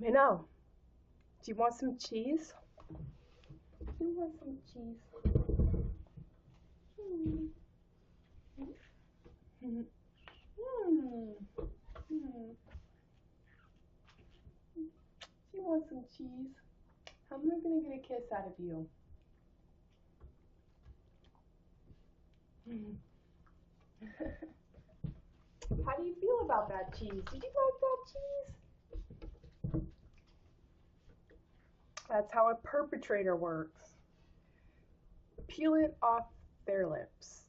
Minnow, do you want some cheese? Do you want some cheese? Do you want some cheese? How am I going to get a kiss out of you? How do you feel about that cheese? Did you like that cheese? That's how a perpetrator works. Peel it off their lips.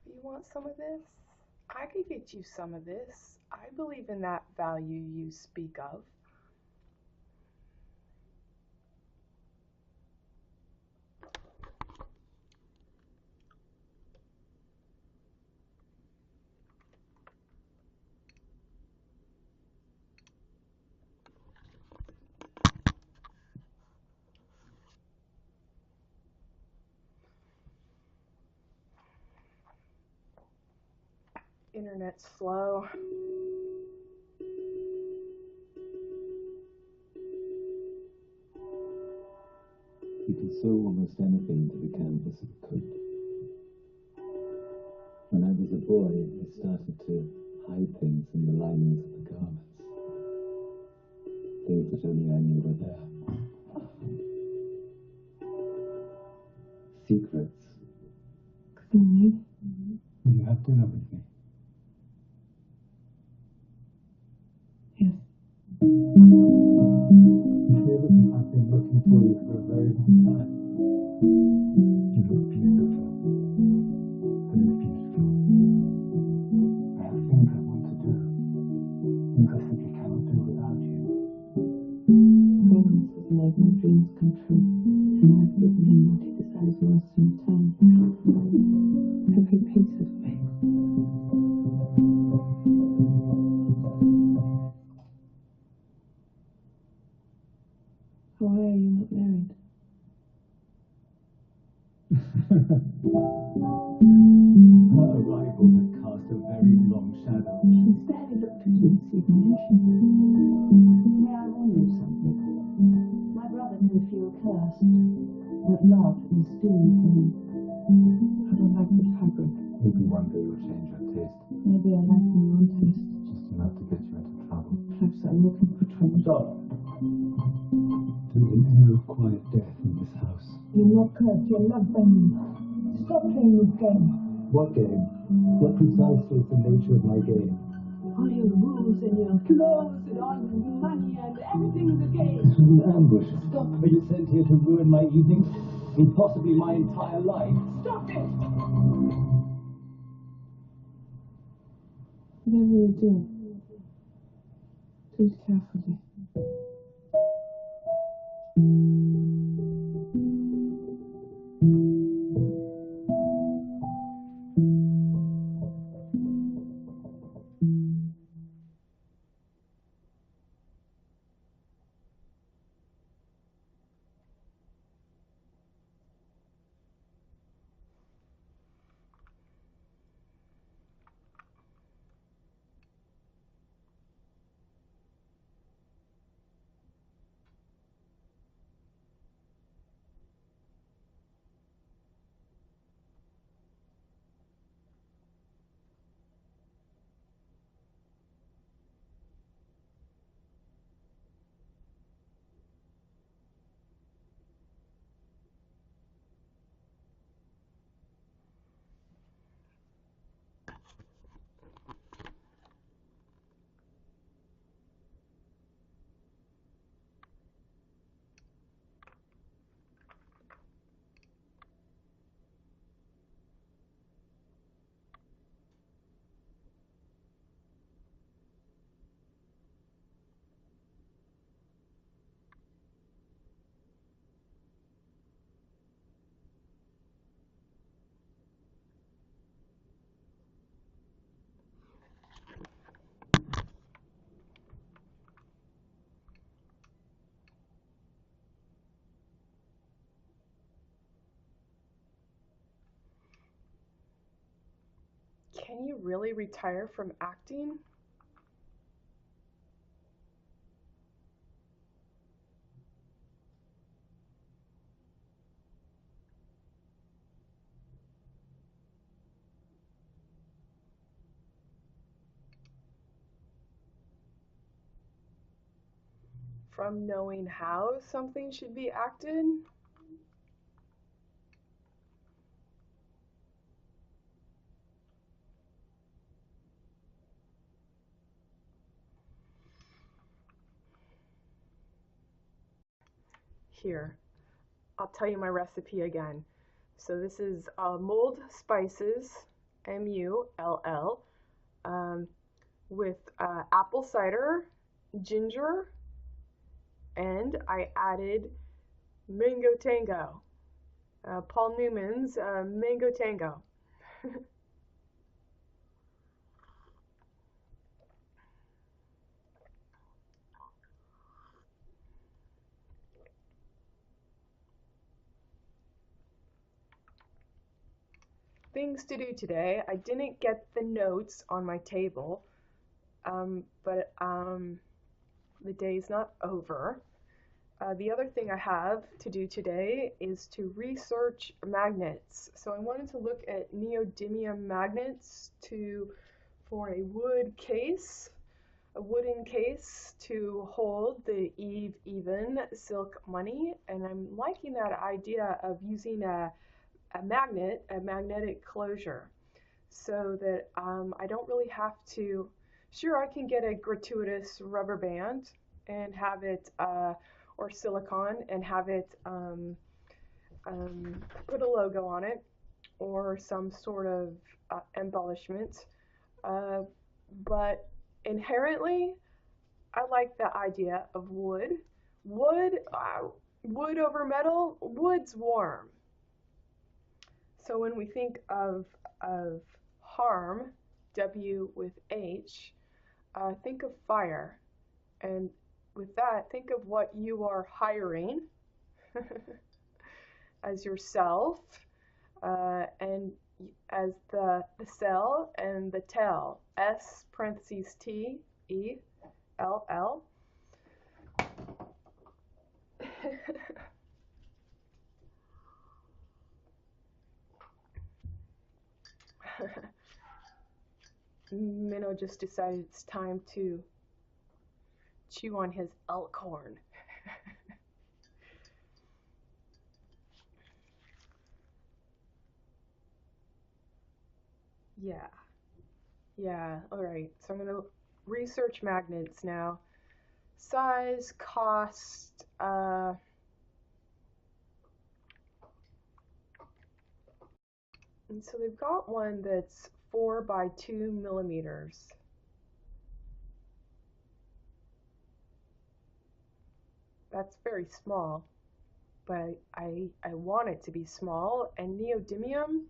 You want some of this? I could get you some of this. I believe in that value you speak of. Internet's slow. You can sew almost anything to the canvas of a coat. When I was a boy, I started to hide things in the linings of the garments. Things that only I knew were there. Secrets. Will You have dinner with me? Yes. You hear that I've been looking for you for a very long time. You look beautiful. Very beautiful. I have things I want to do. Things I simply cannot do without you. Romance has made my dreams come true, and I've given him what he desires most in return. Every piece of me. Why are you not married? Her arrival had cast a very long shadow. She's barely looked at you this evening, has she? May I warn you of something? My brother can feel cursed, but love is still for me. I don't like the fabric. Maybe one day you'll change your taste. Maybe I like my own taste. Just enough to get you into trouble. Perhaps I'm looking for trouble. Stop. There is no quiet death in this house. You're not cursed, you're love banging. Stop playing this game. What game? What precisely is the nature of my game? All your rules and your clothes and all your money and everything's a game. This is an ambush. Stop. Are you sent here to ruin my evening? And possibly my entire life? Stop it! Whatever you do, do it carefully. Can you really retire from acting? from knowing how something should be acted. Here, I'll tell you my recipe again. So this is mulled spices, M-U-L-L, with apple cider, ginger, and I added mango tango, Paul Newman's mango tango. Things to do today. I didn't get the notes on my table, but the day's not over. The other thing I have to do today is to research magnets. So I wanted to look at neodymium magnets for a wooden case to hold the hie-ven-d silk money, and I'm liking that idea of using a magnetic closure, so that I don't really have to. Sure, I can get a gratuitous rubber band and have it, or silicone, and have it put a logo on it or some sort of embellishment, but inherently I like the idea of wood. Wood over metal. Wood's warm. So when we think of harm, W with H, think of fire. And with that, think of what you are hiring as yourself, and as the cell and the tell, S parentheses T E L L. Minnow just decided it's time to chew on his elk horn. Yeah, all right. So I'm going to research magnets now. Size, cost, and so they've got one that's 4 by 2 millimeters. That's very small, but I want it to be small. And neodymium,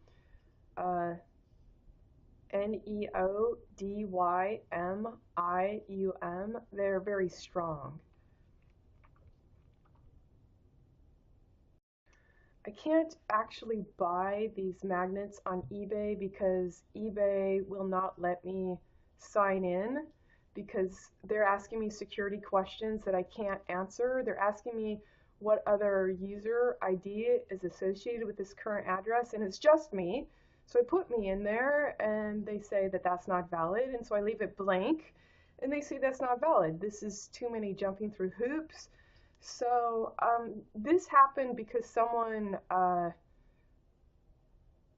Neodymium, they're very strong. I can't actually buy these magnets on eBay because eBay will not let me sign in, because they're asking me security questions that I can't answer. They're asking me what other user ID is associated with this current address, and it's just me. So I put me in there, and they say that that's not valid, and so I leave it blank, and they say that's not valid. This is too many jumping through hoops. So this happened because someone,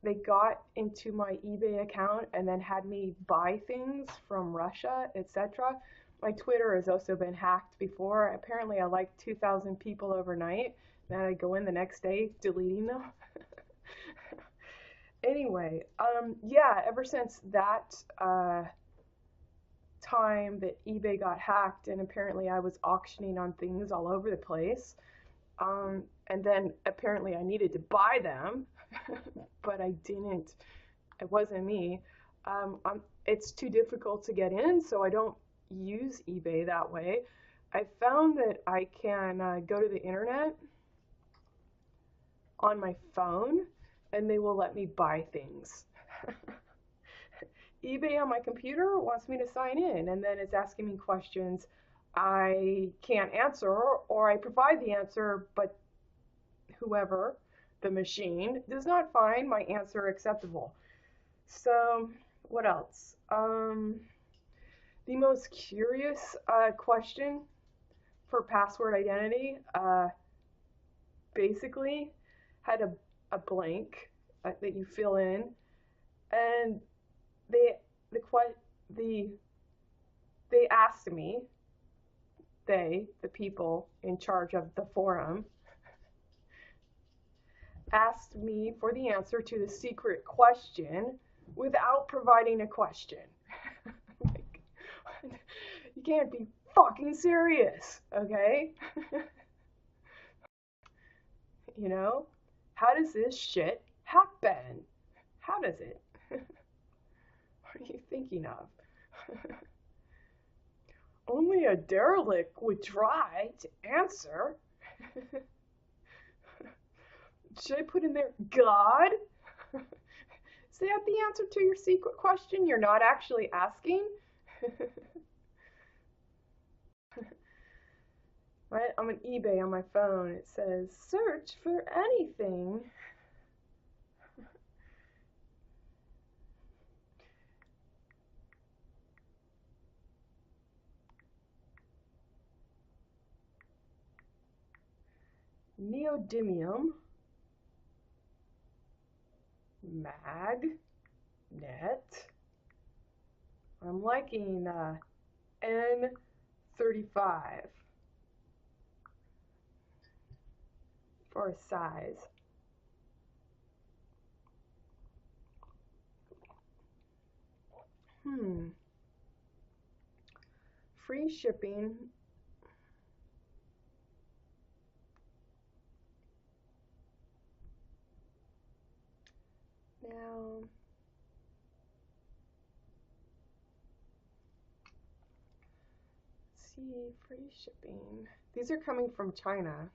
they got into my eBay account and then had me buy things from Russia, etc. My Twitter has also been hacked before. Apparently I liked 2,000 people overnight, then I go in the next day deleting them. Anyway, yeah, ever since that time that eBay got hacked, and apparently I was auctioning on things all over the place, and then apparently I needed to buy them, but I didn't. It wasn't me. It's too difficult to get in, so I don't use eBay that way. I found that I can go to the internet on my phone, and they will let me buy things. eBay on my computer wants me to sign in, and then it's asking me questions I can't answer, or I provide the answer, but whoever, the machine, does not find my answer acceptable. So, what else? The most curious question for password identity, basically had a blank that you fill in, and they asked me, the people in charge of the forum, asked me for the answer to the secret question without providing a question. Like, you can't be fucking serious, okay? You know? How does this shit happen? How does it? What are you thinking of? Only a derelict would try to answer. Should I put in there God? Is that the answer to your secret question you're not actually asking? Right? I'm on eBay on my phone. It says, search for anything. Neodymium. Magnet. I'm liking N35 for a size. Free shipping. Now, let's see, free shipping. These are coming from China.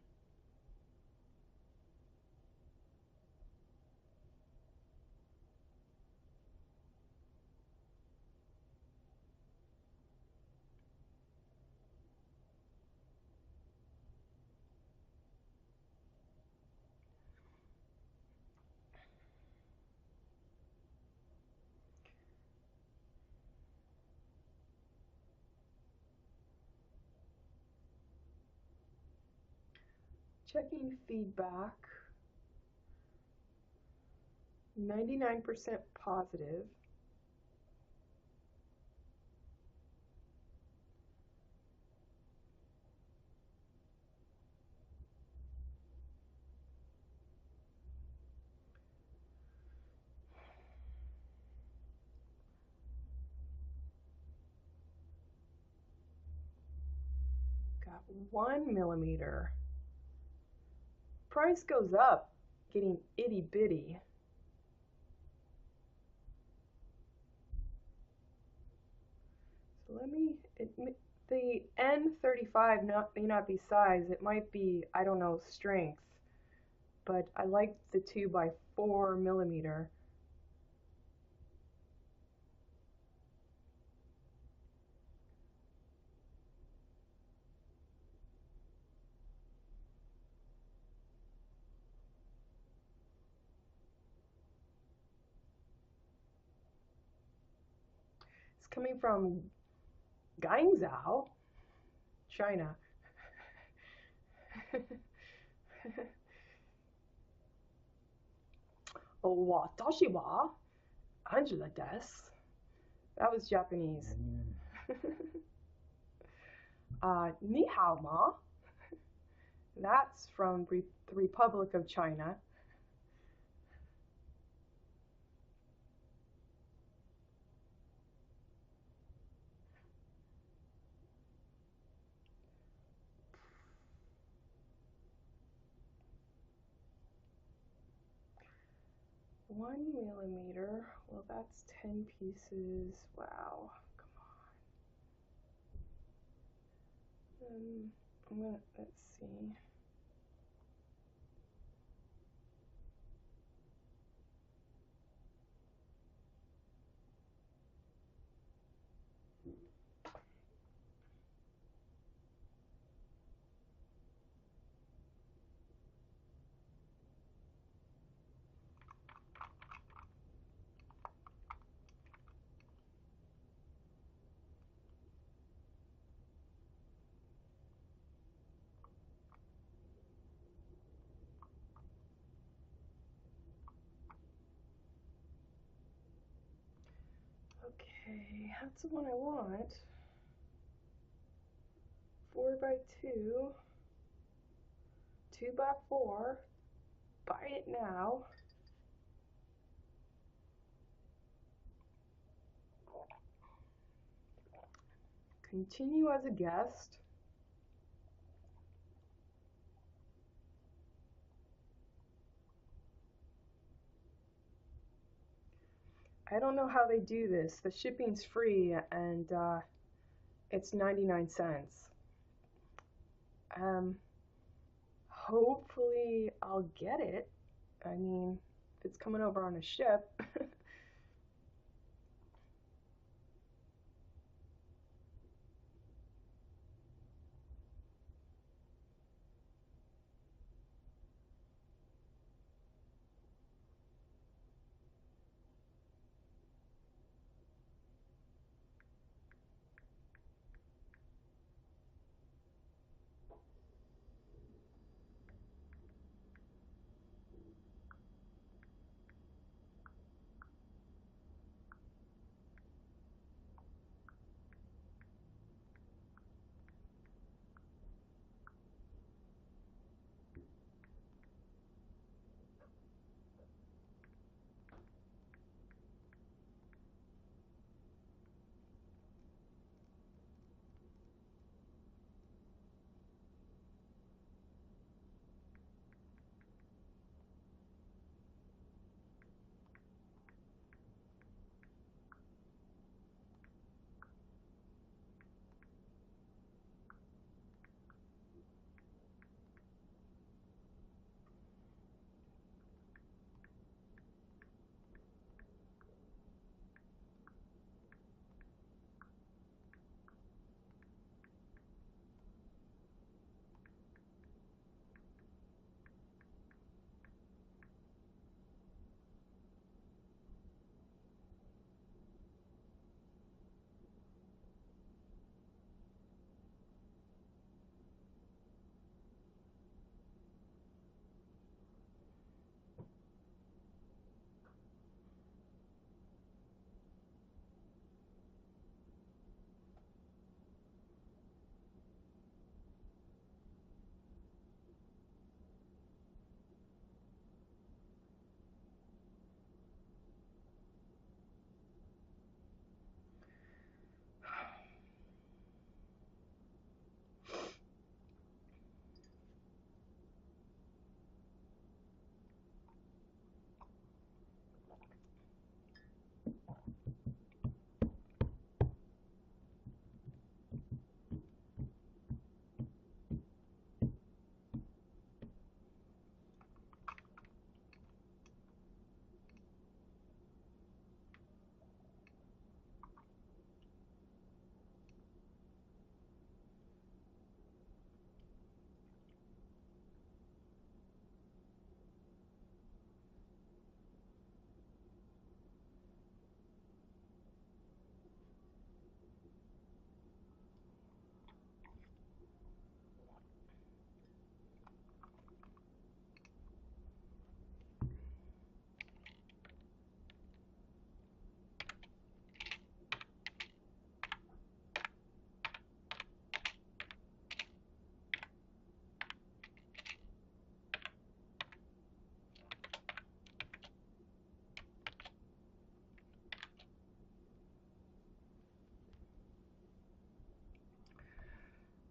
Checking feedback. 99% positive. Got 1 millimeter. Price goes up, getting itty bitty. So the N35 may not be size, it might be, I don't know, strength, but I like the 2x4 millimeter. It's coming from Guangzhou, China. 私はAngela des. That was Japanese. 你好吗? That's from the Republic of China. One millimeter. Well, that's 10 pieces. Wow. Come on. Let's see. Okay, that's the one I want. 4x2, 2x4. Buy it now. Continue as a guest. I don't know how they do this. The shipping's free and it's 99 cents. Hopefully I'll get it. I mean, if it's coming over on a ship.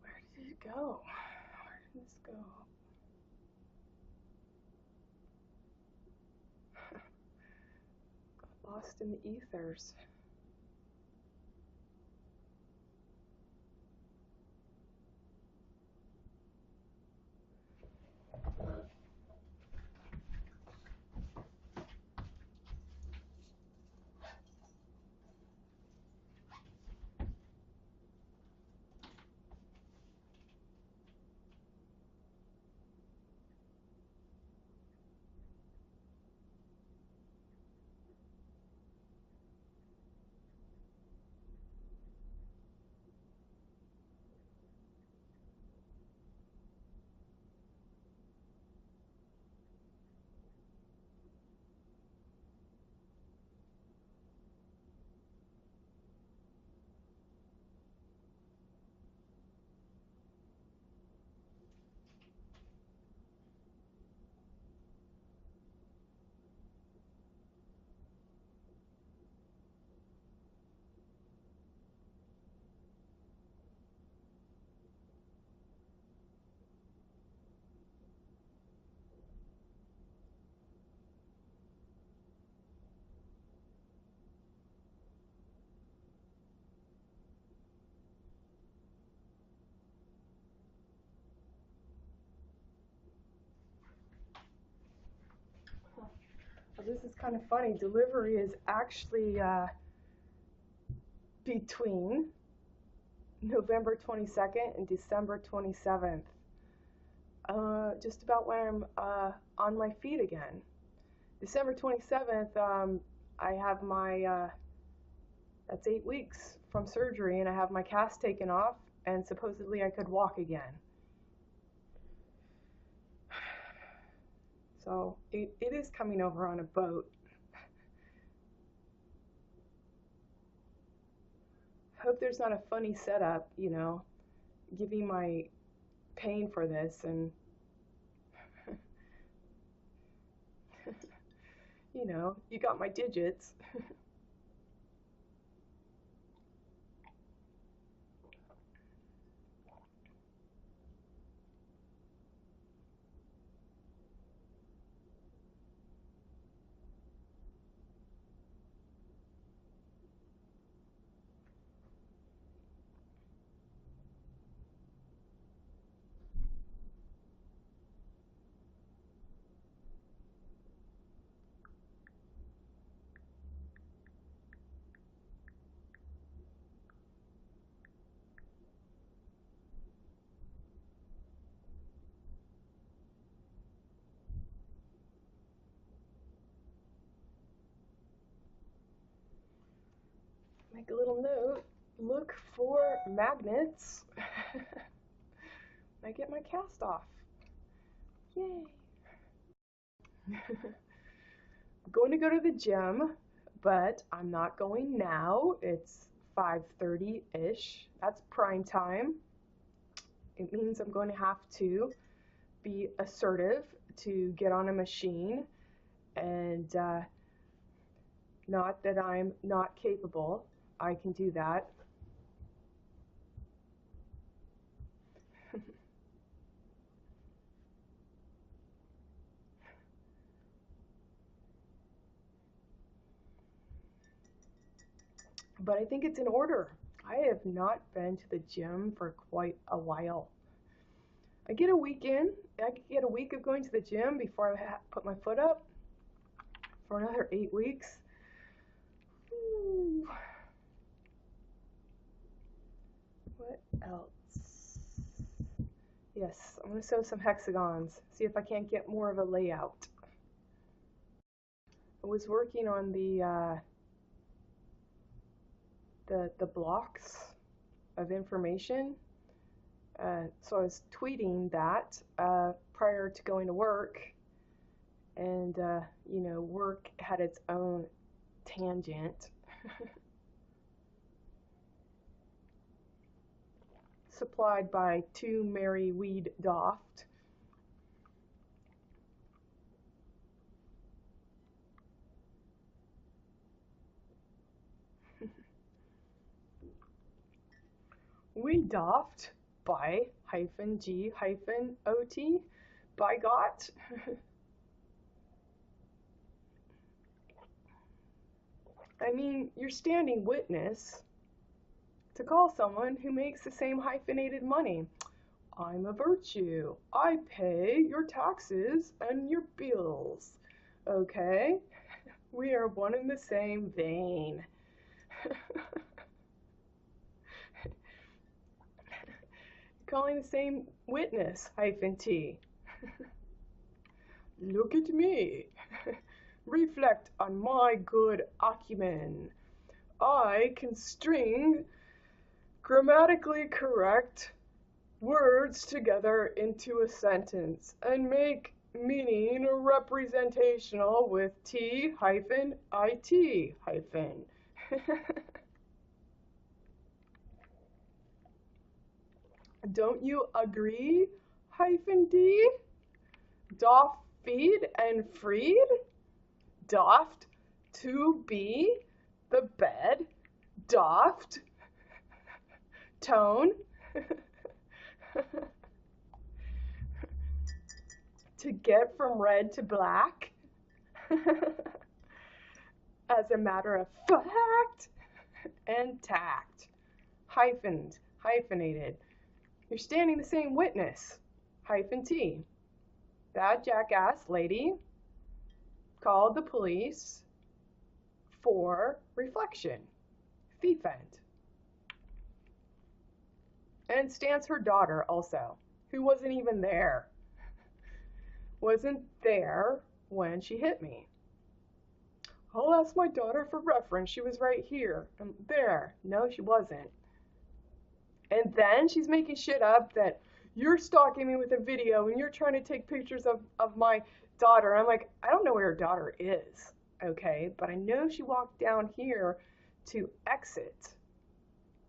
Where did it go? Where did this go? Got lost in the ethers. this is kind of funny. Delivery is actually between November 22nd and December 27th. Just about when I'm on my feet again. December 27th, I have my, that's 8 weeks from surgery, and I have my cast taken off, and supposedly I could walk again. So it is coming over on a boat. Hope there's not a funny setup, you know, giving my pain for this, and you know, you got my digits. Make a little note, look for magnets. I get my cast off. Yay. I'm going to go to the gym, but I'm not going now. It's 5:30-ish. That's prime time. It means I'm going to have to be assertive to get on a machine, and not that I'm not capable. I can do that. But I think it's in order. I have not been to the gym for quite a while. I get a week in. I could get a week of going to the gym before I put my foot up for another 8 weeks. Ooh. What else? Yes, I'm going to sew some hexagons, see if I can't get more of a layout. I was working on the blocks of information, so I was tweeting that prior to going to work, and you know, work had its own tangent. Supplied by To Merry Weed Doft. Weed Doft by -G-OT by got. I mean, you're standing witness to call someone who makes the same hyphenated money. I'm a virtue. I pay your taxes and your bills. Okay? We are one and the same vein. Calling the same witness, -T. Look at me. Reflect on my good acumen. I can string grammatically correct words together into a sentence and make meaning representational with T-IT-. Don't you agree, -D? Doth feed and freed? Doft to be the bed? Doft tone to get from red to black? As a matter of fact and tact. Hyphened, hyphenated. You're standing the same witness. -T. That jackass lady called the police for reflection, hie-ven-d. And stands her daughter also, who wasn't even there. Wasn't there when she hit me. I'll ask my daughter for reference. She was right here. And there. No, she wasn't. And then she's making shit up that you're stalking me with a video and you're trying to take pictures of my daughter. I'm like, I don't know where her daughter is, okay? But I know she walked down here to exit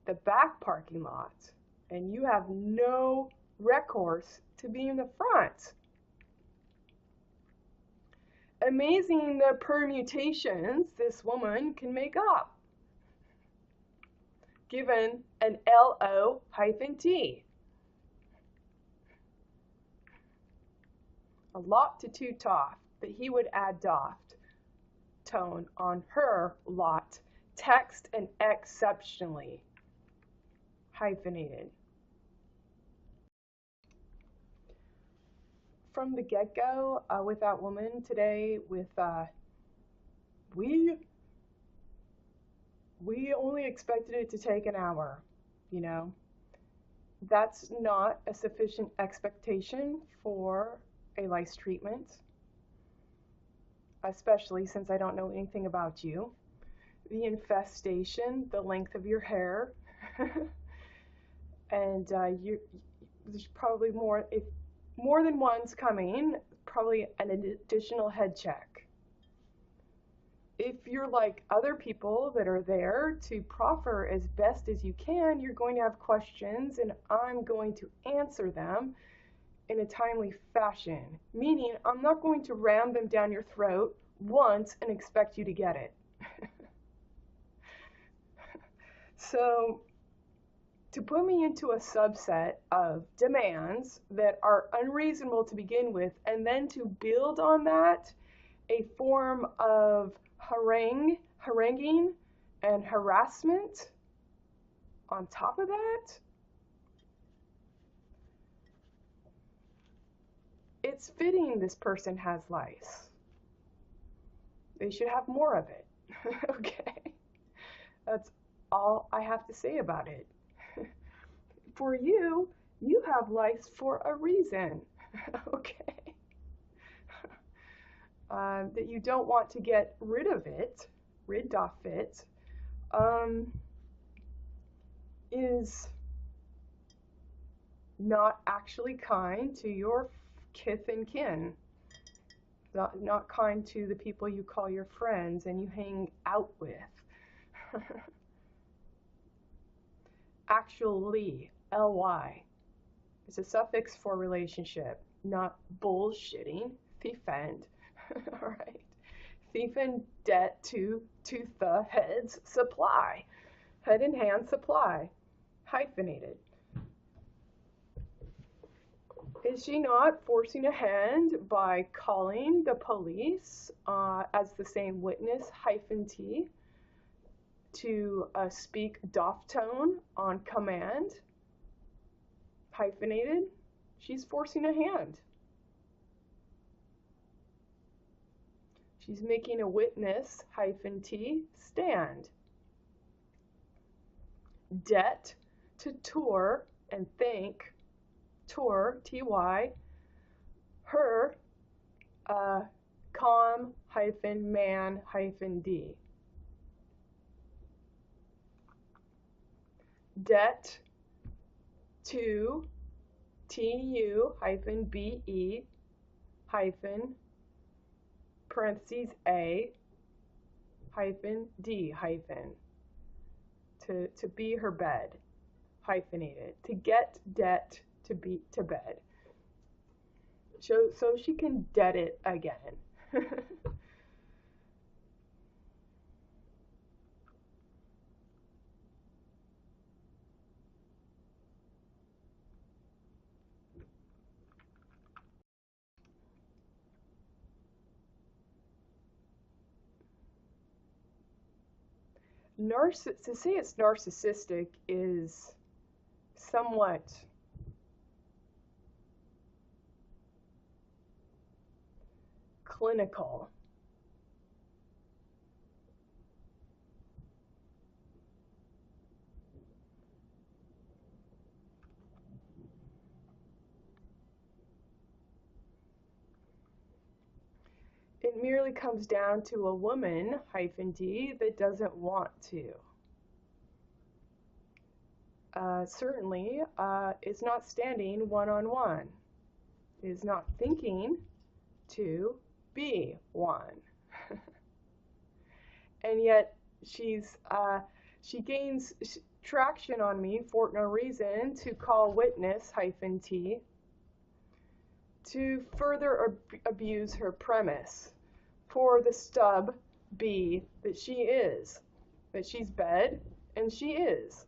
the back parking lot. And you have no recourse to be in the front. Amazing the permutations this woman can make up, given an L-O-T. A lot to toot off, that he would add doft tone on her lot, text and exceptionally hyphenated. From the get-go with that woman today, with we only expected it to take an hour, you know. That's not a sufficient expectation for a lice treatment, especially since I don't know anything about you. The infestation, the length of your hair, and there's probably more, if more than one's coming, probably an additional head check. If you're like other people that are there to proffer as best as you can, you're going to have questions and I'm going to answer them in a timely fashion. Meaning, I'm not going to ram them down your throat once and expect you to get it. So, to put me into a subset of demands that are unreasonable to begin with, and then to build on that a form of haranguing and harassment on top of that, it's fitting this person has lice. They should have more of it. Okay? That's all I have to say about it. For you, you have lice for a reason. Okay? That you don't want to get rid of it, is not actually kind to your kith and kin. Not kind to the people you call your friends and you hang out with. Actually, L-Y, is a suffix for relationship, not bullshitting. Hie-ven-d. Alright. Hie-ven-d to the head's supply. Head and hand supply. Hyphenated. Is she not forcing a hand by calling the police as the same witness, hie-ven-d, to speak doft tone on command? Hyphenated. She's forcing a hand. She's making a witness, hie-ven-d, stand. Det to tour and thank, tour, T-Y, her, com-man-d. Det to T-U-B-E hyphen parentheses A hyphen D hyphen to be her bed, hyphenated, to get det to be to bed, so she can det it again. To say it's narcissistic is somewhat clinical, merely comes down to a woman, -d, that doesn't want to. Certainly is not standing one-on-one, is not thinking to be one. And yet she gains traction on me for no reason to call witness -t to further abuse her premise for the stub B that she is, that she's bed and she is.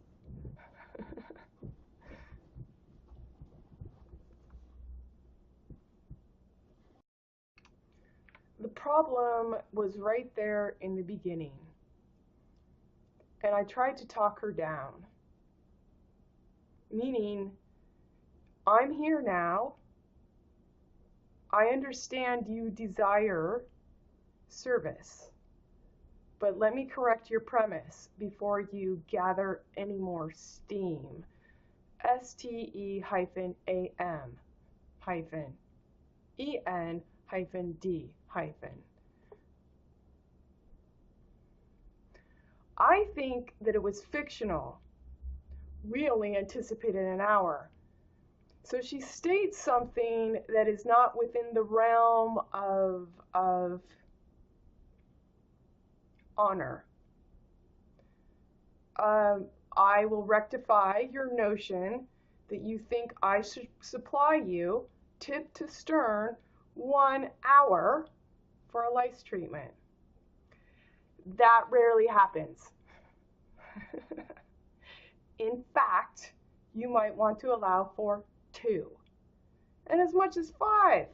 The problem was right there in the beginning, and I tried to talk her down, meaning, I'm here now, I understand you desire service, but let me correct your premise before you gather any more steam. STEAM-EN-D-. I think that it was fictional, really anticipated an hour. So she states something that is not within the realm of honor. I will rectify your notion that you think I should supply you, tip to stern, 1 hour for a lice treatment. That rarely happens. In fact, you might want to allow for 2, and as much as 5.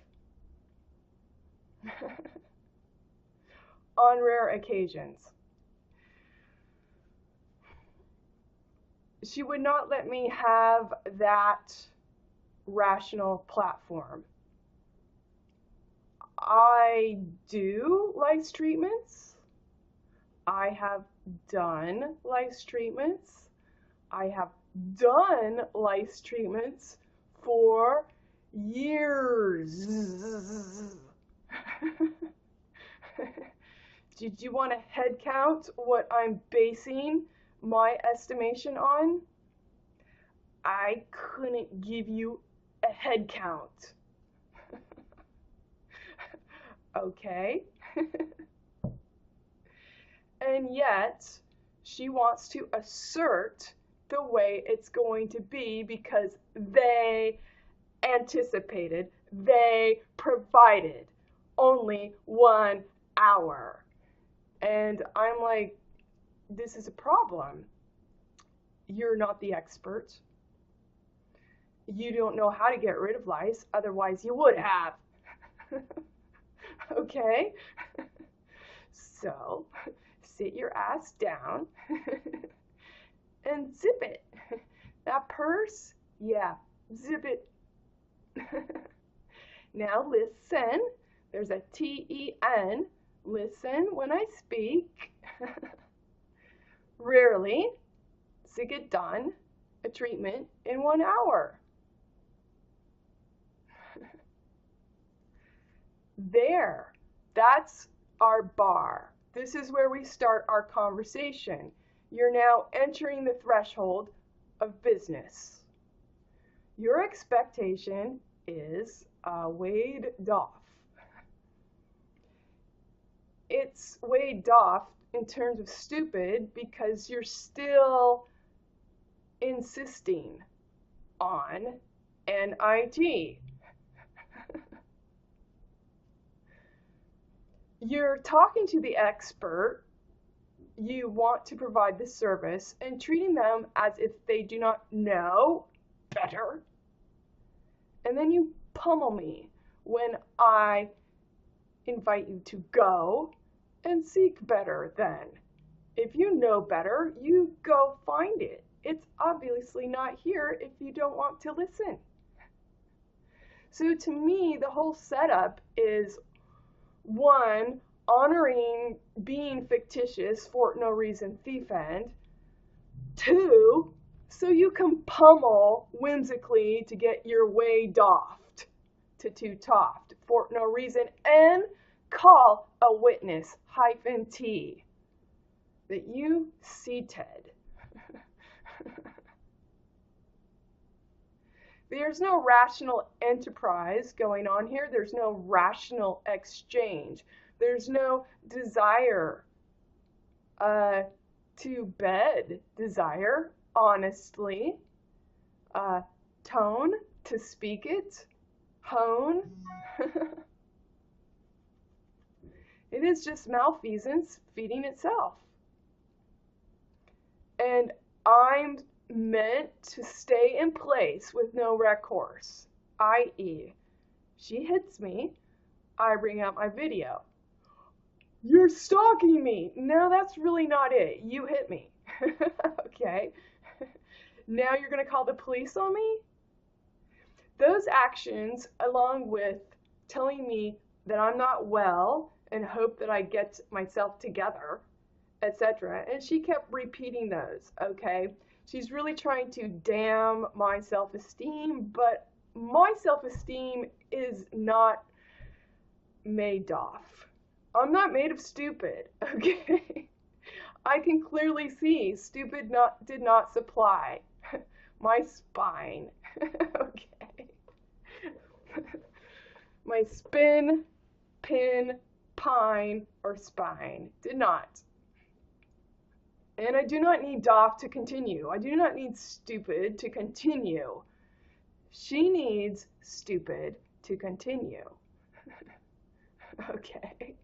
On rare occasions. She would not let me have that rational platform. I do lice treatments. I have done lice treatments. I have done lice treatments for years. Did you want to head count what I'm basing my estimation on? I couldn't give you a head count. Okay. And yet, she wants to assert the way it's going to be because they anticipated, they provided only 1 hour. And I'm like, this is a problem. You're not the expert. You don't know how to get rid of lice, otherwise you would have. Okay? So, sit your ass down and zip it. That purse, yeah, zip it. Now listen, there's a T-E-N, listen when I speak. Rarely to get done a treatment in 1 hour. There, that's our bar. This is where we start our conversation. You're now entering the threshold of business. Your expectation is weighed off. It's weighed off in terms of stupid because you're still insisting on NIT. You're talking to the expert, you want to provide the service, and treating them as if they do not know better. And then you pummel me when I invite you to go and seek better then. If you know better, you go find it. It's obviously not here if you don't want to listen. So to me, the whole setup is 1, honoring being fictitious for no reason, thief-end. 2, so you can pummel whimsically to get your way doffed to 2 toft for no reason and call a witness -t that you see Ted. There's no rational enterprise going on here. There's no rational exchange. There's no desire to bed desire, honestly. Tone, to speak it. Hone. It is just malfeasance feeding itself. And I'm meant to stay in place with no recourse, i.e., she hits me, I bring out my video. You're stalking me. No, that's really not it. You hit me. Okay. Now you're going to call the police on me? Those actions, along with telling me that I'm not well and hope that I get myself together, etc. And she kept repeating those, okay? She's really trying to damn my self-esteem, but my self-esteem is not made off. I'm not made of stupid, okay? I can clearly see stupid did not supply my spine, okay? My spin, pin, pine, or spine did not. And I do not need doff to continue. I do not need stupid to continue. She needs stupid to continue. Okay.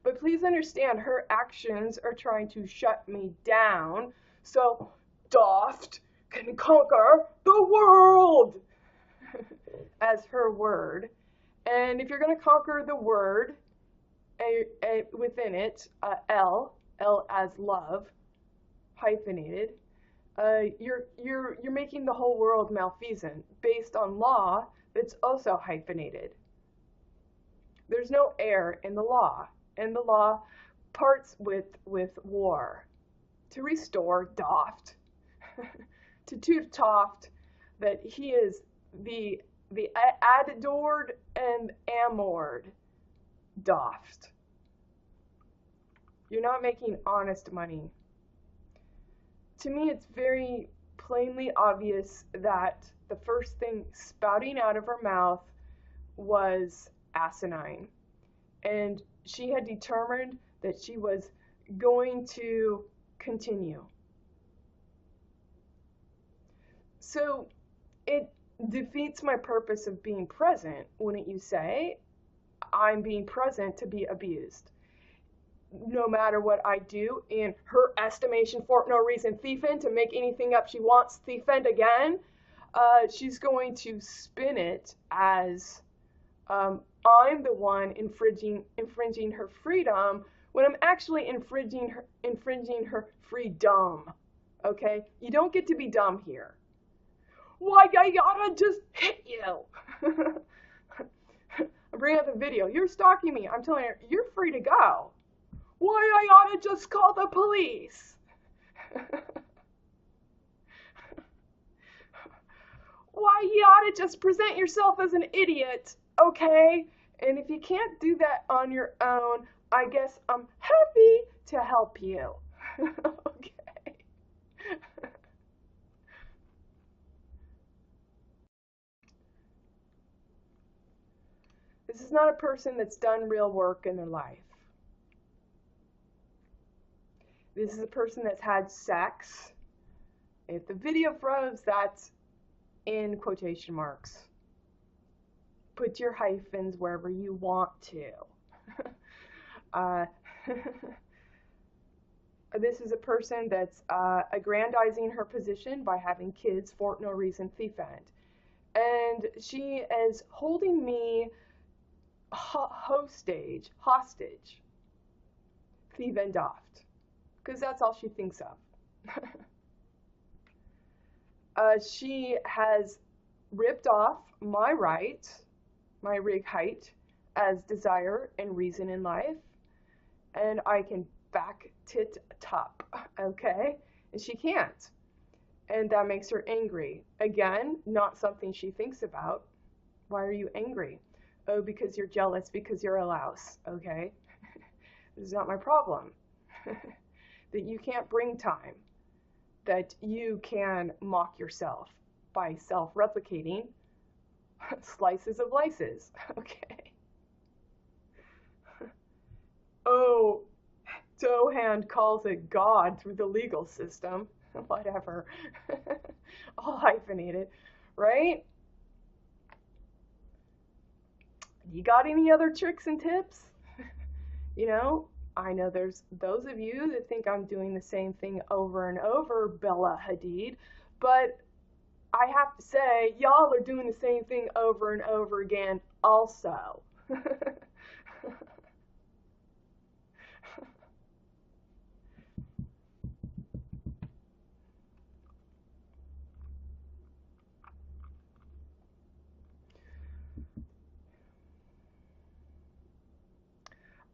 But please understand, her actions are trying to shut me down so doft can conquer the world as her word. And if you're going to conquer the word, within it, L as love, hyphenated, you're making the whole world malfeasant based on law that's also hyphenated. There's no air in the law, and the law parts with war. To restore doft, to toot toft, that he is the adored and amored doft. You're not making honest money. To me, it's very plainly obvious that the first thing spouting out of her mouth was asinine. And she had determined that she was going to continue. So it defeats my purpose of being present, wouldn't you say? I'm being present to be abused. No matter what I do, in her estimation, for no reason, thief-end, to make anything up she wants, thief-end again, she's going to spin it as I'm the one infringing her freedom, when I'm actually infringing her freedom. Okay? You don't get to be dumb here. Why, I gotta just hit you. I bring out the video. You're stalking me. I'm telling her, you're free to go. Why, I ought to just call the police. Why, you ought to just present yourself as an idiot, okay? And if you can't do that on your own, I guess I'm happy to help you. Okay. This is not a person that's done real work in their life. This is a person that's had sex. If the video froze, that's in quotation marks. Put your hyphens wherever you want to. This is a person that's aggrandizing her position by having kids for no reason, thief-end. And she is holding me hostage, thief-end doft. Because that's all she thinks of. She has ripped off my right, my rig height, as desire and reason in life, and I can back tit top, okay? And she can't, and that makes her angry. Again, not something she thinks about. Why are you angry? Oh, because you're jealous, because you're a louse. Okay. This is not my problem. That you can't bring time. That you can mock yourself by self-replicating slices of lices. Okay. Oh, Dohand calls it God through the legal system. Whatever. All hyphenated, right? You got any other tricks and tips? You know, I know there's those of you that think I'm doing the same thing over and over, Bella Hadid, but I have to say, y'all are doing the same thing over and over again also.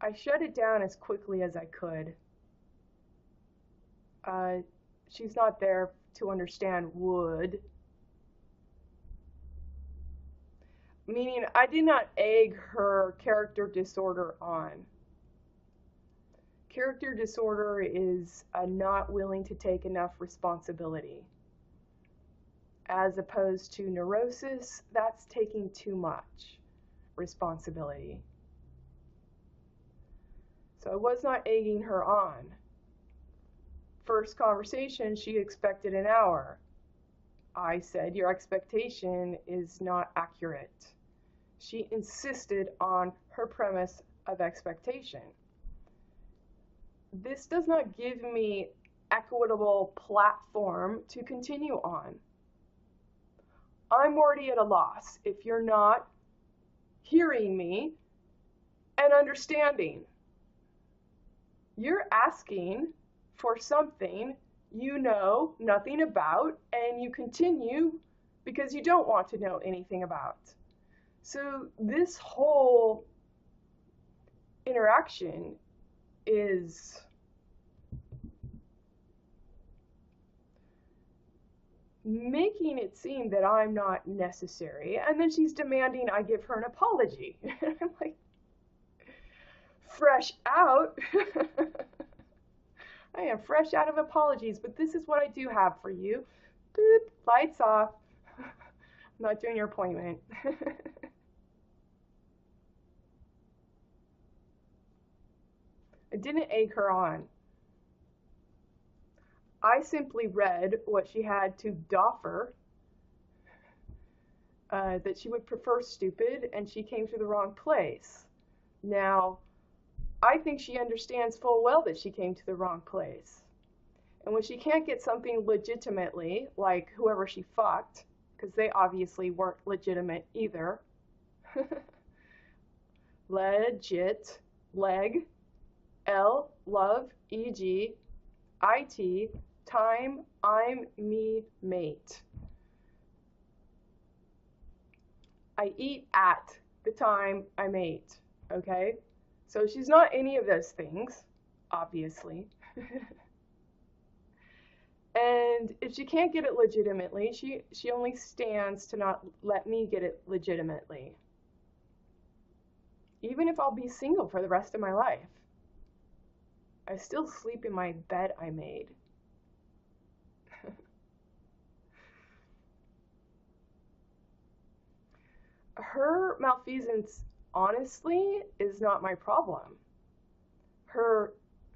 I shut it down as quickly as I could. She's not there to understand wood. Meaning, I did not egg her character disorder on. Character disorder is not willing to take enough responsibility. As opposed to neurosis, that's taking too much responsibility. So I was not egging her on. First conversation, she expected an hour. I said, your expectation is not accurate. She insisted on her premise of expectation. This does not give me equitable platform to continue on. I'm already at a loss if you're not hearing me and understanding. You're asking for something you know nothing about, and you continue because you don't want to know anything about. So this whole interaction is making it seem that I'm not necessary, and then she's demanding I give her an apology. I'm like, fresh out. I am fresh out of apologies, but this is what I do have for you. Boop, lights off. I'm not doing your appointment. I didn't egg her on. I simply read what she had to offer, that she would prefer stupid, and she came to the wrong place. Now, I think she understands full well that she came to the wrong place. And when she can't get something legitimately, like whoever she fucked, because they obviously weren't legitimate either. Legit, leg, L, love, EG, IT, time, I'm, me, mate. I eat at the time I'm ate, okay? So she's not any of those things, obviously. And if she can't get it legitimately, she only stands to not let me get it legitimately. Even if I'll be single for the rest of my life, I still sleep in my bed I made. Her malfeasance, honestly, is not my problem. Her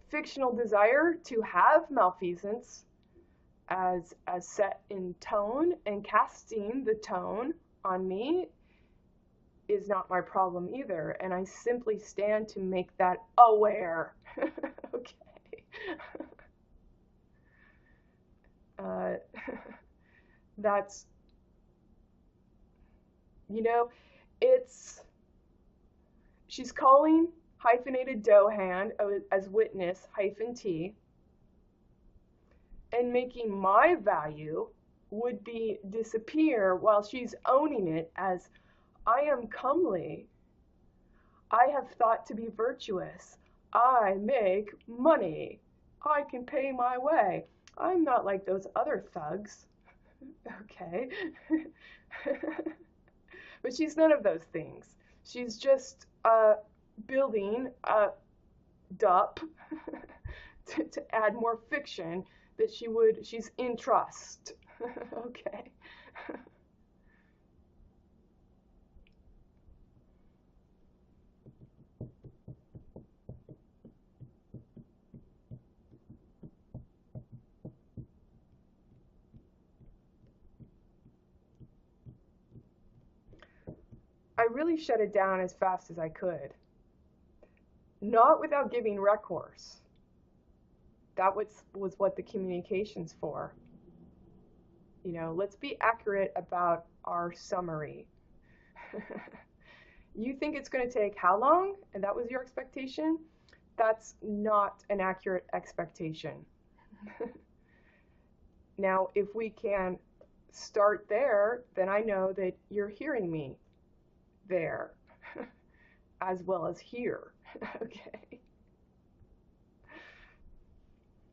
fictional desire to have malfeasance as set in tone and casting the tone on me is not my problem either, and I simply stand to make that aware. Okay. That's, you know, she's calling hyphenated Dohand as witness -t, and making my value would be disappear while she's owning it as I am comely. I have thought to be virtuous. I make money. I can pay my way. I'm not like those other thugs. Okay. But she's none of those things. She's just building a dup to add more fiction that she's in trust. Okay. I really shut it down as fast as I could. Not without giving recourse. That was what the communication's for. You know, let's be accurate about our summary. You think it's going to take how long? And that was your expectation? That's not an accurate expectation. Now, if we can start there, then I know that you're hearing me there as well as here. Okay.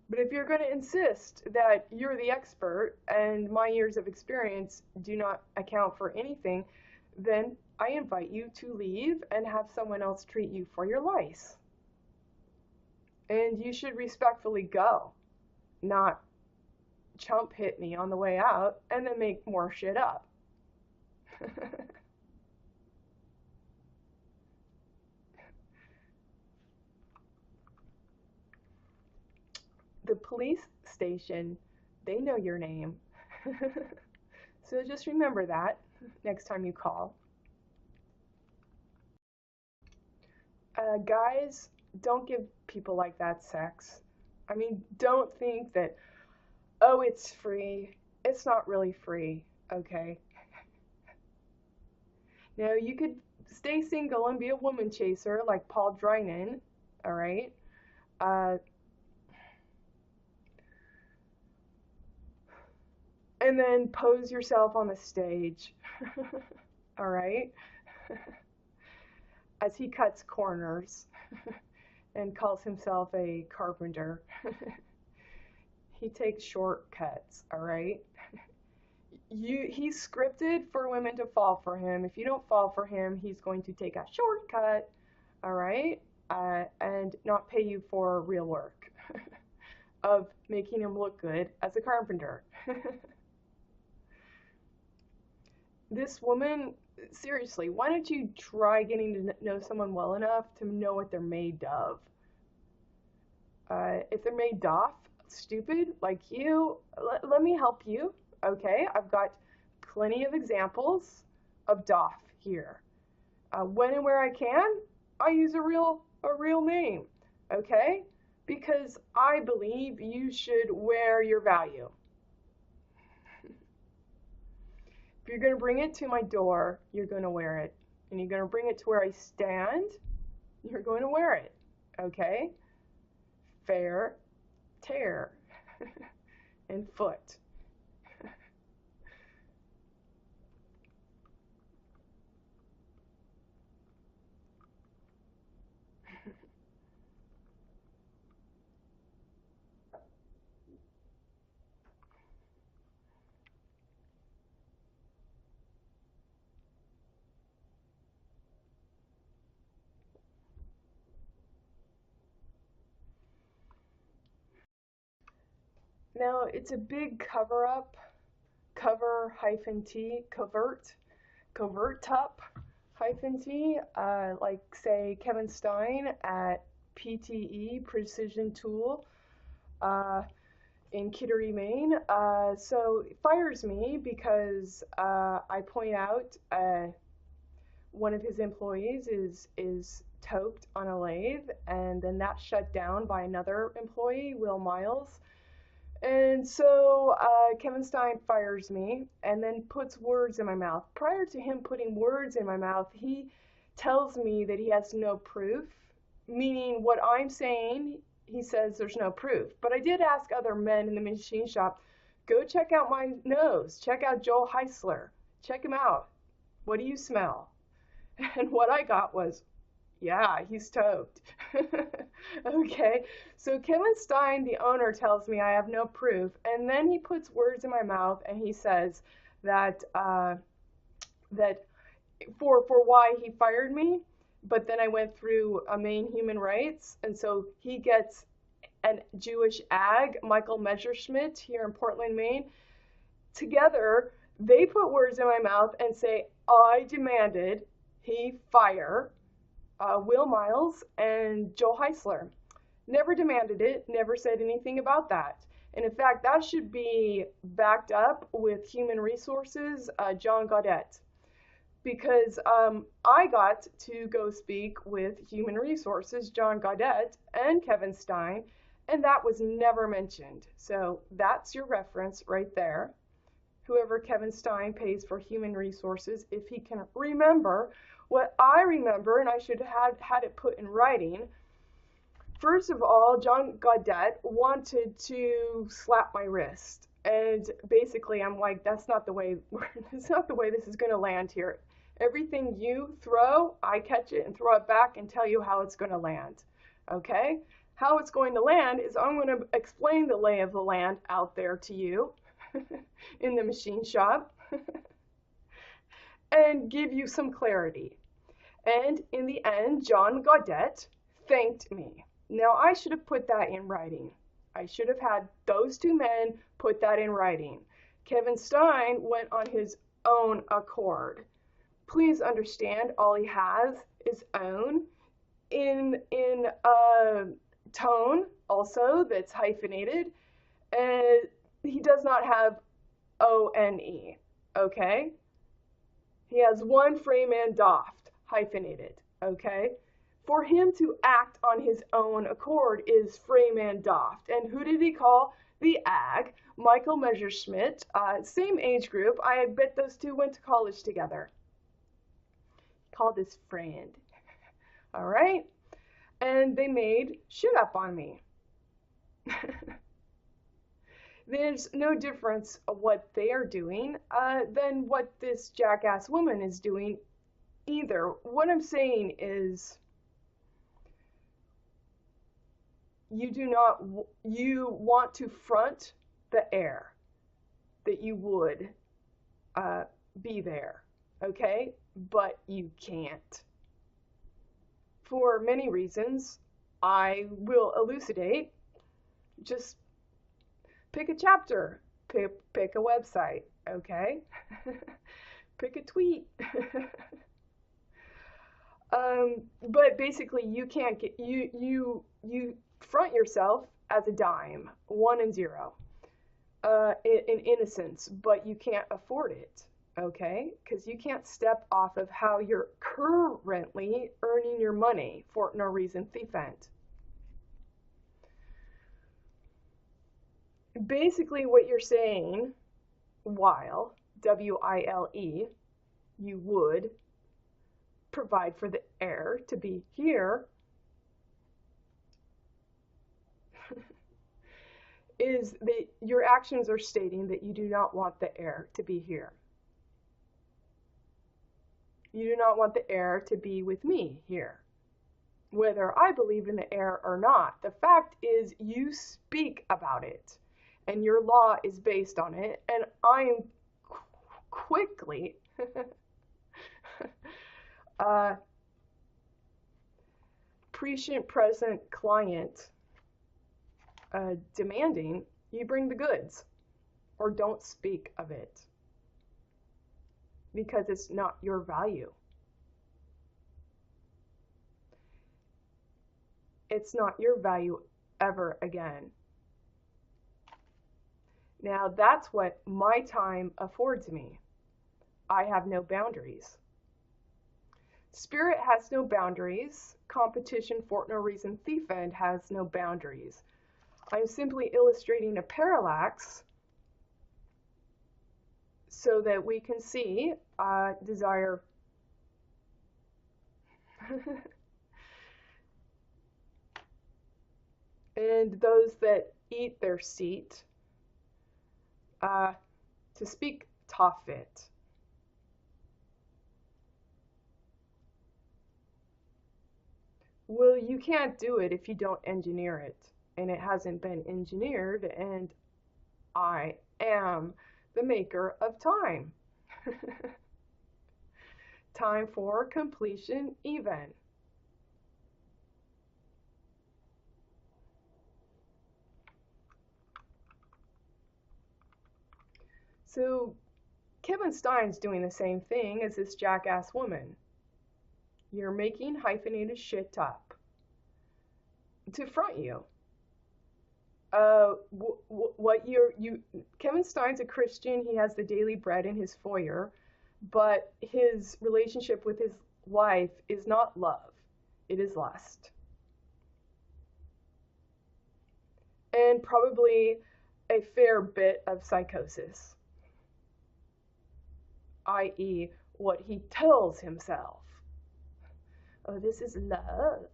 But if you're going to insist that you're the expert and my years of experience do not account for anything, then I invite you to leave and have someone else treat you for your lice. And you should respectfully go, not chump hit me on the way out and then make more shit up. The police station, they know your name. So just remember that next time you call. Guys, don't give people like that sex. I mean, don't think that, oh, it's free. It's not really free, okay? Now, you could stay single and be a woman chaser like Paul Drynan, all right? And then pose yourself on the stage, all right? As he cuts corners and calls himself a carpenter. He takes shortcuts, all right? He's scripted for women to fall for him. If you don't fall for him, he's going to take a shortcut, all right? And not pay you for real work of making him look good as a carpenter. This woman, seriously, why don't you try getting to know someone well enough to know what they're made of? If they're made of stupid like you, let me help you, okay? I've got plenty of examples of doff here. When and where I can, I use a real name, okay? Because I believe you should wear your value. If you're going to bring it to my door, you're going to wear it. And you're going to bring it to where I stand, you're going to wear it. Okay? Fair, tear, and foot. Now, it's a big cover-up, cover-t, covert-up -t, like, say, Kevin Stein at PTE, Precision Tool, in Kittery, Maine. So it fires me because I point out one of his employees is toked on a lathe, and then that's shut down by another employee, Will Miles. And so Kevin Stein fires me and then puts words in my mouth. Prior to him putting words in my mouth, he tells me that he has no proof, meaning what I'm saying, he says there's no proof. But I did ask other men in the machine shop, go check out my nose, check out Joel Heisler, check him out. What do you smell? And what I got was, yeah, he's toked. Okay, so Kevin Stein, the owner, tells me I have no proof, and then he puts words in my mouth and he says that that for why he fired me, but then I went through Maine Human Rights, and so he gets an Jewish ag, Michael Messerschmidt, here in Portland, Maine. Together, they put words in my mouth and say, I demanded he fire Will Miles and Joe Heisler. Never demanded it, never said anything about that. And in fact, that should be backed up with Human Resources, John Gaudette, because I got to go speak with Human Resources, John Gaudette, and Kevin Stein, and that was never mentioned. So that's your reference right there. Whoever Kevin Stein pays for Human Resources, if he can remember what I remember, and I should have had it put in writing. First of all, John Gaudette wanted to slap my wrist, and basically I'm like, that's not the way this is going to land here. Everything you throw, I catch it and throw it back and tell you how it's going to land. Okay? How it's going to land is I'm going to explain the lay of the land out there to you in the machine shop and give you some clarity. And in the end, John Gaudette thanked me. Now, I should have put that in writing. I should have had those two men put that in writing. Kevin Stein went on his own accord. Please understand, all he has is own in a tone also that's hyphenated, and he does not have O-N-E, okay? He has one Freeman Doft, hyphenated, okay? For him to act on his own accord is Freeman Doft. And who did he call the ag? Michael Messerschmidt, same age group. I bet those two went to college together. He called his friend. All right? And they made shit up on me. There's no difference of what they are doing than what this jackass woman is doing either. What I'm saying is, you want to front the air that you would be there, okay? But you can't. For many reasons, I will elucidate. Just pick a chapter, pick a website, okay? Pick a tweet. But basically, you can't get, you front yourself as a dime, 1 and 0, in innocence, but you can't afford it, okay? Because you can't step off of how you're currently earning your money for no reason, thief-end. Basically, what you're saying, while, W-I-L-E, you would provide for the heir to be here, is that your actions are stating that you do not want the heir to be here. You do not want the heir to be with me here. Whether I believe in the heir or not, the fact is you speak about it, and your law is based on it, and I am quickly prescient present client demanding you bring the goods or don't speak of it because it's not your value. It's not your value ever again. Now that's what my time affords me. I have no boundaries. Spirit has no boundaries. Competition for no reason, thief-end has no boundaries. I'm simply illustrating a parallax so that we can see desire and those that eat their seat to speak Tophet. Well, you can't do it if you don't engineer it, and it hasn't been engineered, and I am the maker of time. Time for completion even. So Kevin Stein's doing the same thing as this jackass woman. You're making hyphenated shit up to front you. Kevin Stein's a Christian. He has the daily bread in his foyer, but his relationship with his wife is not love. It is lust. And probably a fair bit of psychosis, i.e., what he tells himself. Oh, this is love.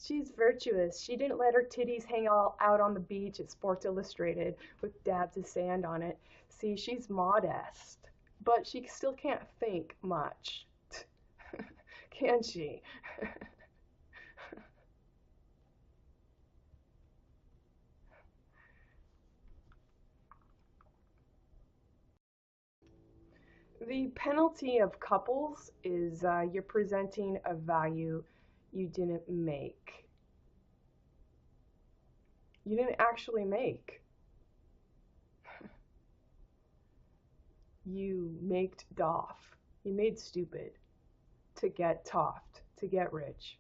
She's virtuous. She didn't let her titties hang all out on the beach at Sports Illustrated with dabs of sand on it. See, she's modest, but she still can't think much. Can she? The penalty of couples is you're presenting a value you didn't make. You didn't actually make. You maked doff. You made stupid to get toffed, to get rich.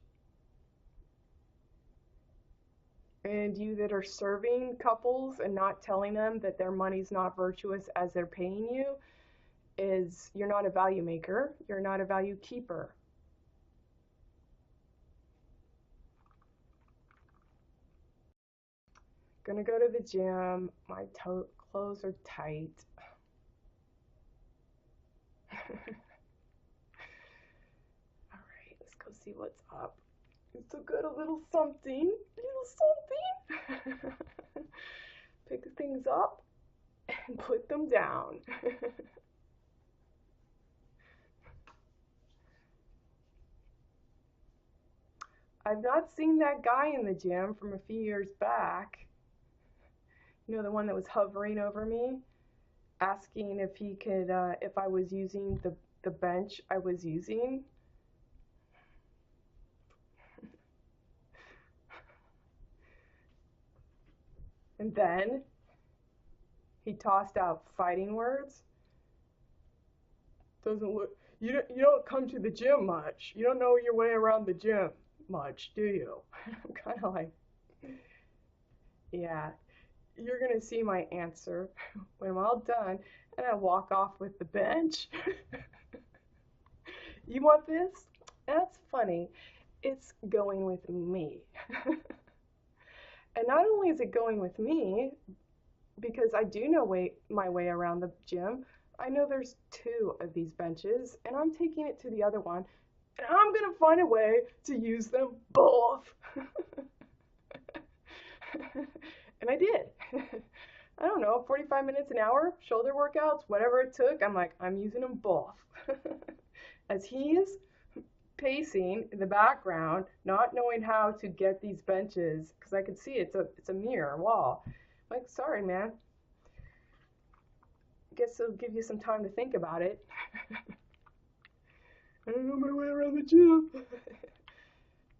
And you that are serving couples and not telling them that their money's not virtuous as they're paying you, is you're not a value maker, you're not a value keeper. Gonna go to the gym, my clothes are tight. Alright, let's go see what's up. It's so good, a little something, Pick things up and put them down. I've not seen that guy in the gym from a few years back. You know, the one that was hovering over me, asking if he could, if I was using the bench I was using. And then he tossed out fighting words. Doesn't look, you don't come to the gym much. You don't know your way around the gym much, do you? I'm kind of like, yeah, you're gonna see my answer when I'm all done, and I walk off with the bench. You want this? That's funny. It's going with me. And not only is it going with me, because I do know my way around the gym, I know there's 2 of these benches, and I'm taking it to the other one, and I'm gonna find a way to use them both. And I did. I don't know, 45 minutes, an hour, shoulder workouts, whatever it took, I'm like, I'm using them both. As he's pacing in the background, not knowing how to get these benches, because I could see it's a mirror wall. I'm like, sorry, man. Guess it'll give you some time to think about it. I don't know my way around the gym.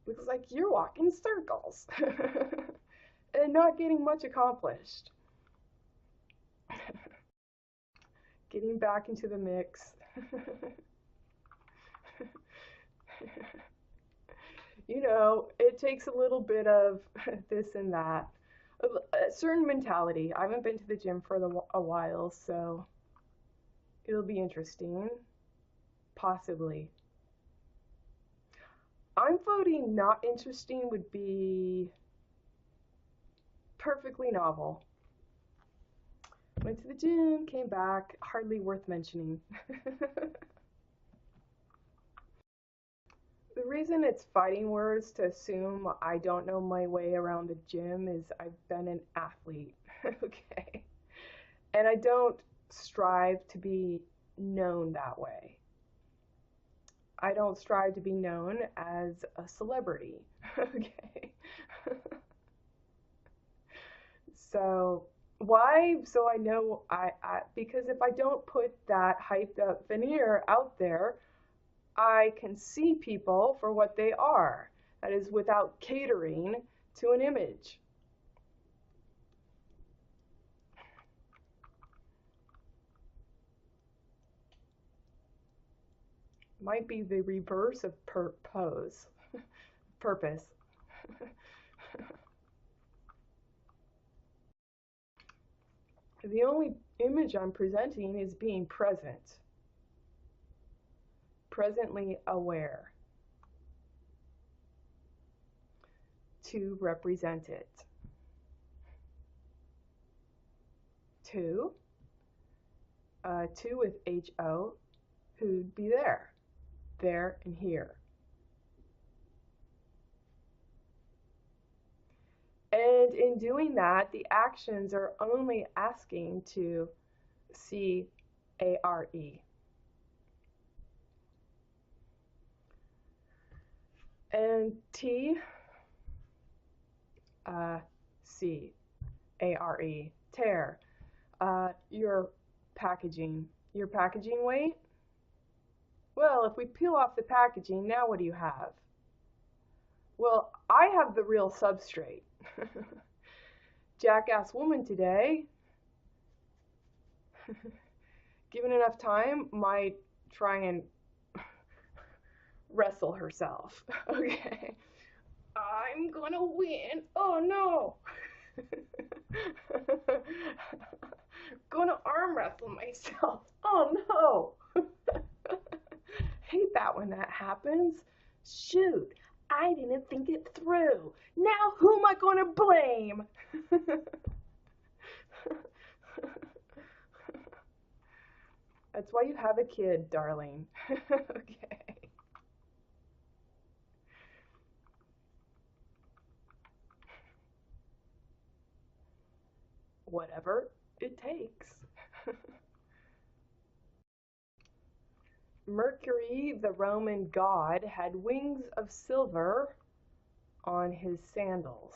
Looks like you're walking circles and not getting much accomplished. Getting back into the mix. You know, it takes a little bit of this and that. A certain mentality. I haven't been to the gym for a while, so it'll be interesting. Possibly. I'm voting not interesting would be perfectly novel. Went to the gym, came back, hardly worth mentioning. The reason it's fighting words to assume I don't know my way around the gym is I've been an athlete, okay? And I don't strive to be known that way. I don't strive to be known as a celebrity, okay? So Why? So I know because if I don't put that hyped up veneer out there, I can see people for what they are. That is without catering to an image. Might be the reverse of purpose. The only image I'm presenting is being present, presently aware, to represent it. To with H-O, who'd be there and here. And in doing that, the actions are only asking to C-A-R-E. And T, C-A-R-E, tear. Your packaging weight. Well, if we peel off the packaging, now what do you have? Well, I have the real substrate. Jackass woman today, given enough time, might try and wrestle herself. Okay. I'm gonna win. Oh no. Gonna arm wrestle myself. Oh no. Hate that when that happens. Shoot, I didn't think it through. Now who am I gonna blame? That's why you have a kid, darling. Okay. Whatever it takes. Mercury, the Roman god, had wings of silver on his sandals.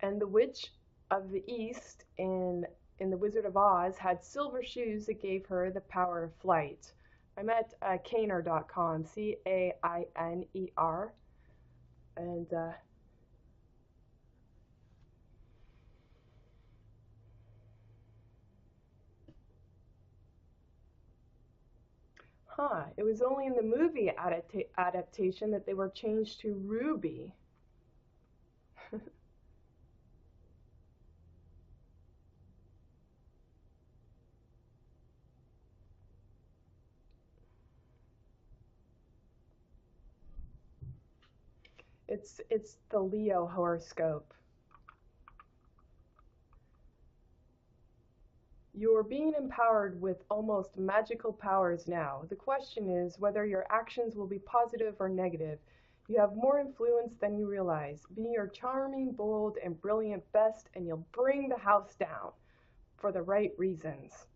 And the Witch of the East in The Wizard of Oz had silver shoes that gave her the power of flight. I'm at cainer.com, C-A-I-N-E-R, and it was only in the movie adaptation that they were changed to ruby. It's the Leo horoscope. You're being empowered with almost magical powers now. The question is whether your actions will be positive or negative. You have more influence than you realize. Be your charming, bold, and brilliant best, and you'll bring the house down for the right reasons.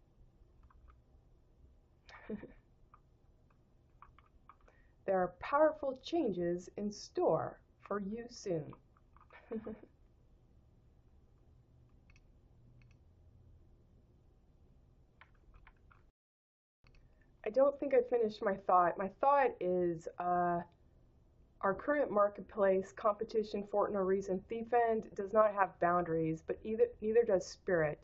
There are powerful changes in store for you soon. I don't think I finished my thought. My thought is our current marketplace, competition, for no reason, hie-ven-d does not have boundaries, but neither does spirit.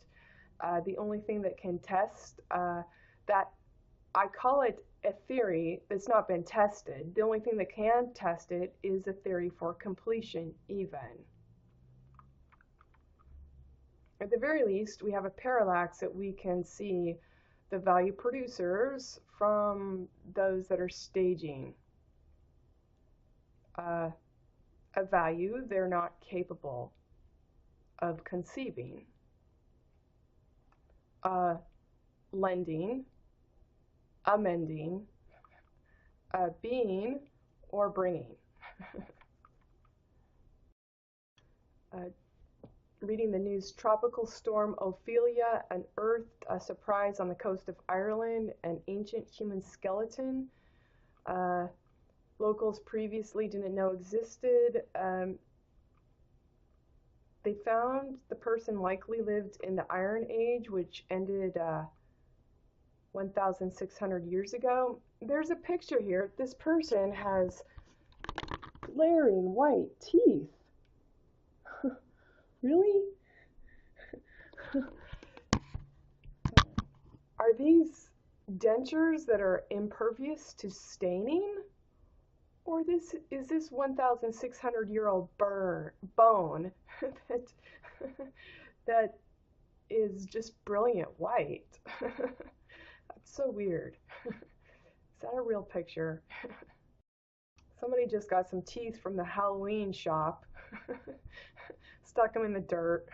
The only thing that can test that, I call it a theory that's not been tested. The only thing that can test it is a theory for completion, even. At the very least, we have a parallax that we can see the value producers from those that are staging a value they're not capable of conceiving, lending, amending, being, or bringing. reading the news. Tropical storm Ophelia unearthed a surprise on the coast of Ireland, an ancient human skeleton. Locals previously didn't know existed. They found the person likely lived in the Iron Age, which ended 1,600 years ago. There's a picture here. This person has glaring white teeth. Really? Are these dentures that are impervious to staining? Or is this 1,600-year-old bone that that is just brilliant white? That's so weird. Is that a real picture? Somebody just got some teeth from the Halloween shop. Stuck them in the dirt.